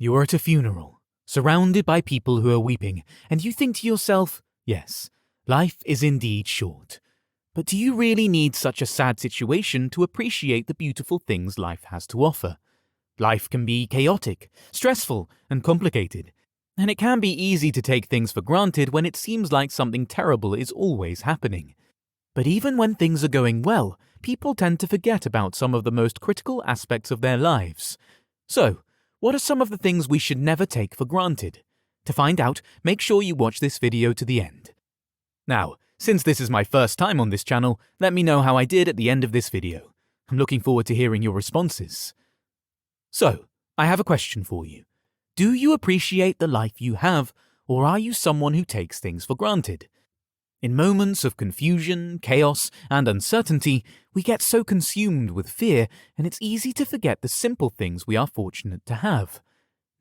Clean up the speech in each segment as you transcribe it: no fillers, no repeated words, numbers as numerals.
You are at a funeral, surrounded by people who are weeping, and you think to yourself, yes, life is indeed short. But do you really need such a sad situation to appreciate the beautiful things life has to offer? Life can be chaotic, stressful, and complicated, and it can be easy to take things for granted when it seems like something terrible is always happening. But even when things are going well, people tend to forget about some of the most critical aspects of their lives. So, what are some of the things we should never take for granted? To find out, make sure you watch this video to the end. Now, since this is my first time on this channel, let me know how I did at the end of this video. I'm looking forward to hearing your responses. So, I have a question for you. Do you appreciate the life you have, or are you someone who takes things for granted? In moments of confusion, chaos, and uncertainty, we get so consumed with fear, and it's easy to forget the simple things we are fortunate to have.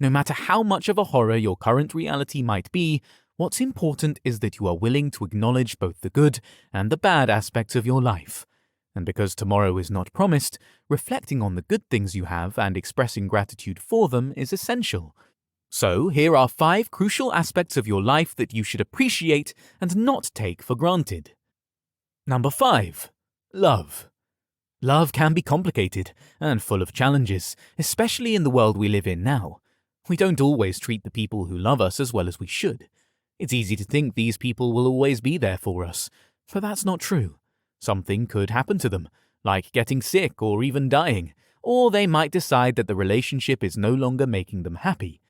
No matter how much of a horror your current reality might be, what's important is that you are willing to acknowledge both the good and the bad aspects of your life. And because tomorrow is not promised, reflecting on the good things you have and expressing gratitude for them is essential. So, here are 5 crucial aspects of your life that you should appreciate and not take for granted. Number 5. Love. Love can be complicated and full of challenges, especially in the world we live in now. We don't always treat the people who love us as well as we should. It's easy to think these people will always be there for us, but that's not true. Something could happen to them, like getting sick or even dying, or they might decide that the relationship is no longer making them happy.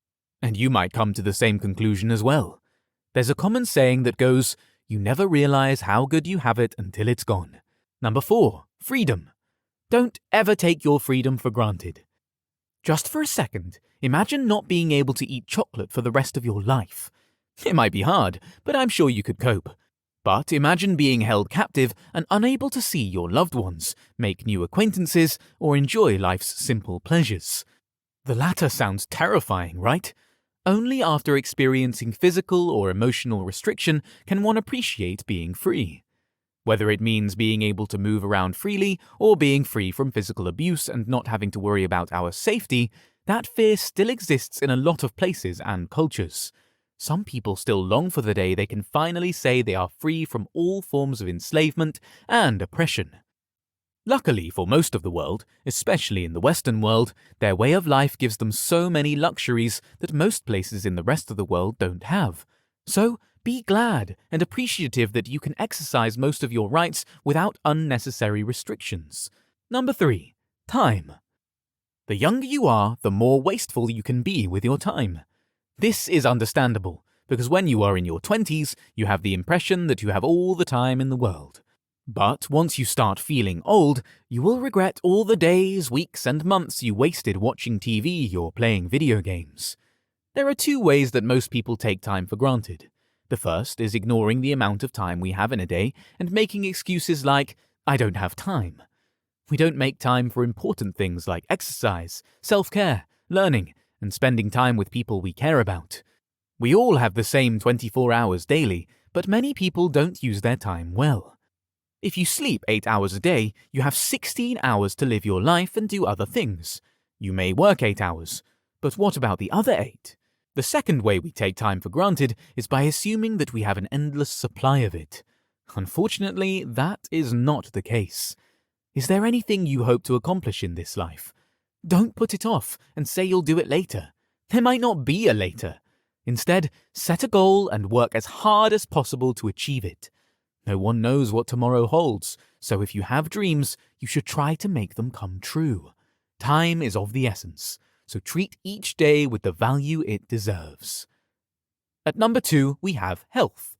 And you might come to the same conclusion as well. There's a common saying that goes, you never realize how good you have it until it's gone. Number 4. Freedom. Don't ever take your freedom for granted. Just for a second, imagine not being able to eat chocolate for the rest of your life. It might be hard, but I'm sure you could cope. But imagine being held captive and unable to see your loved ones, make new acquaintances, or enjoy life's simple pleasures. The latter sounds terrifying, right? Only after experiencing physical or emotional restriction can one appreciate being free. Whether it means being able to move around freely or being free from physical abuse and not having to worry about our safety, that fear still exists in a lot of places and cultures. Some people still long for the day they can finally say they are free from all forms of enslavement and oppression. Luckily for most of the world, especially in the Western world, their way of life gives them so many luxuries that most places in the rest of the world don't have. So, be glad and appreciative that you can exercise most of your rights without unnecessary restrictions. Number 3. Time. The younger you are, the more wasteful you can be with your time. This is understandable, because when you are in your 20s, you have the impression that you have all the time in the world. But once you start feeling old, you will regret all the days, weeks, and months you wasted watching TV or playing video games. There are 2 ways that most people take time for granted. The first is ignoring the amount of time we have in a day and making excuses like, I don't have time. We don't make time for important things like exercise, self-care, learning, and spending time with people we care about. We all have the same 24 hours daily, but many people don't use their time well. If you sleep 8 hours a day, you have 16 hours to live your life and do other things. You may work 8 hours, but what about the other 8? The second way we take time for granted is by assuming that we have an endless supply of it. Unfortunately, that is not the case. Is there anything you hope to accomplish in this life? Don't put it off and say you'll do it later. There might not be a later. Instead, set a goal and work as hard as possible to achieve it. No one knows what tomorrow holds, so if you have dreams, you should try to make them come true. Time is of the essence, so treat each day with the value it deserves. At number 2, we have health.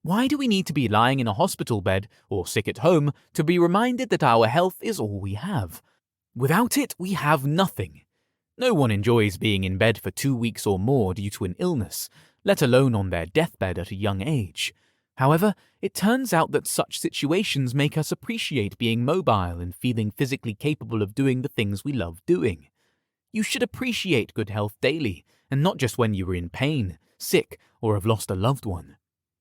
Why do we need to be lying in a hospital bed or sick at home to be reminded that our health is all we have? Without it, we have nothing. No one enjoys being in bed for 2 weeks or more due to an illness, let alone on their deathbed at a young age. However, it turns out that such situations make us appreciate being mobile and feeling physically capable of doing the things we love doing. You should appreciate good health daily, and not just when you are in pain, sick, or have lost a loved one.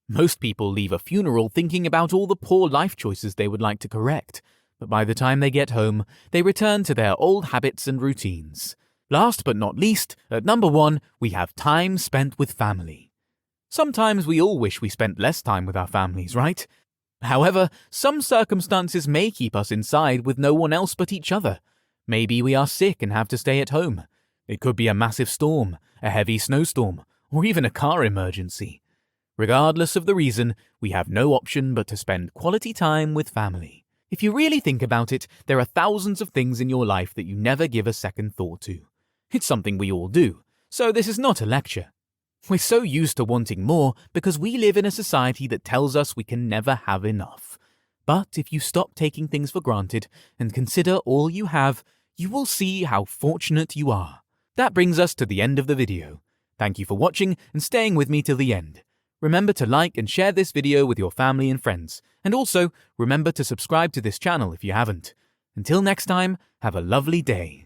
Most people leave a funeral thinking about all the poor life choices they would like to correct, but by the time they get home, they return to their old habits and routines. Last but not least, at number 1, we have time spent with family. Sometimes we all wish we spent less time with our families, right? However, some circumstances may keep us inside with no one else but each other. Maybe we are sick and have to stay at home. It could be a massive storm, a heavy snowstorm, or even a car emergency. Regardless of the reason, we have no option but to spend quality time with family. If you really think about it, there are thousands of things in your life that you never give a second thought to. It's something we all do, so this is not a lecture. We're so used to wanting more because we live in a society that tells us we can never have enough. But if you stop taking things for granted and consider all you have, you will see how fortunate you are. That brings us to the end of the video. Thank you for watching and staying with me till the end. Remember to like and share this video with your family and friends. And also, remember to subscribe to this channel if you haven't. Until next time, have a lovely day.